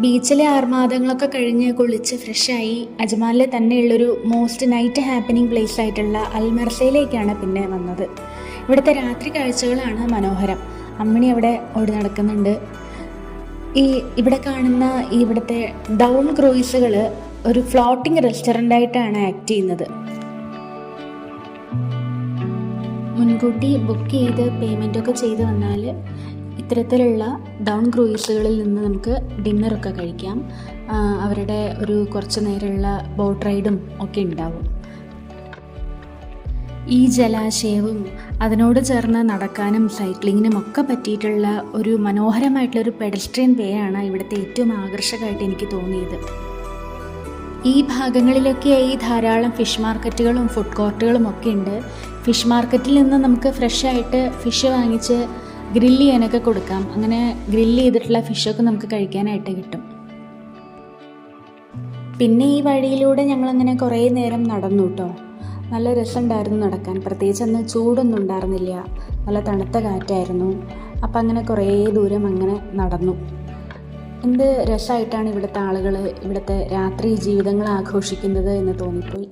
ബീച്ചിലെ ആർമാദങ്ങളൊക്കെ കഴിഞ്ഞ് കുളിച്ച് ഫ്രഷായി അജ്മാനിലെ തന്നെയുള്ളൊരു മോസ്റ്റ് നൈറ്റ് ഹാപ്പനിങ് പ്ലേസ് ആയിട്ടുള്ള അൽമർസയിലേക്കാണ് പിന്നെ വന്നത്. ഇവിടുത്തെ രാത്രി കാഴ്ചകളാണ് മനോഹരം. അമ്മിണി അവിടെ ഓടി നടക്കുന്നുണ്ട്. ഇവിടെ കാണുന്ന ഇവിടുത്തെ ഡൗൺ ക്രൂയിസുകൾ ഒരു ഫ്ലോട്ടിംഗ് റെസ്റ്റോറൻ്റ് ആയിട്ടാണ് ആക്ട് ചെയ്യുന്നത്. മുൻകൂട്ടി ബുക്ക് ചെയ്ത് പേയ്മെൻറ്റൊക്കെ ചെയ്ത് വന്നാൽ ഇത്തരത്തിലുള്ള ഡൗൺ ക്രൂയിസുകളിൽ നിന്ന് നമുക്ക് ഡിന്നറൊക്കെ കഴിക്കാം. അവരുടെ ഒരു കുറച്ച് നേരമുള്ള ബോട്ട് റൈഡും ഒക്കെ ഉണ്ടാവും. ഈ ജലാശയവും അതിനോട് ചേർന്ന് നടക്കാനും സൈക്ലിങ്ങിനും ഒക്കെ പറ്റിയിട്ടുള്ള ഒരു മനോഹരമായിട്ടുള്ളൊരു പെഡസ്ട്രിയൻ വേ ആണ് ഇവിടുത്തെ ഏറ്റവും ആകർഷകമായിട്ട് എനിക്ക് തോന്നിയത്. ഈ ഭാഗങ്ങളിലൊക്കെയായി ധാരാളം ഫിഷ് മാർക്കറ്റുകളും ഫുഡ് കോർട്ടുകളും ഒക്കെ ഉണ്ട്. ഫിഷ് മാർക്കറ്റിൽ നിന്ന് നമുക്ക് ഫ്രഷായിട്ട് ഫിഷ് വാങ്ങിച്ച് ഗ്രില്ല് ചെയ്യാനൊക്കെ കൊടുക്കാം. അങ്ങനെ ഗ്രില്ല് ചെയ്തിട്ടുള്ള ഫിഷൊക്കെ നമുക്ക് കഴിക്കാനായിട്ട് കിട്ടും. പിന്നെ ഈ വഴിയിലൂടെ ഞങ്ങളങ്ങനെ കുറേ നേരം നടന്നു കേട്ടോ. നല്ല രസമുണ്ടായിരുന്നു നടക്കാൻ. പ്രത്യേകിച്ച് അന്ന് ചൂടൊന്നും ഉണ്ടായിരുന്നില്ല, നല്ല തണുത്ത കാറ്റായിരുന്നു. അപ്പം അങ്ങനെ കുറേ ദൂരം അങ്ങനെ നടന്നു. എന്ത് രസമായിട്ടാണ് ഇവിടുത്തെ ആളുകൾ ഇവിടുത്തെ രാത്രി ജീവിതങ്ങൾ ആഘോഷിക്കുന്നത് എന്ന് തോന്നിപ്പോയി.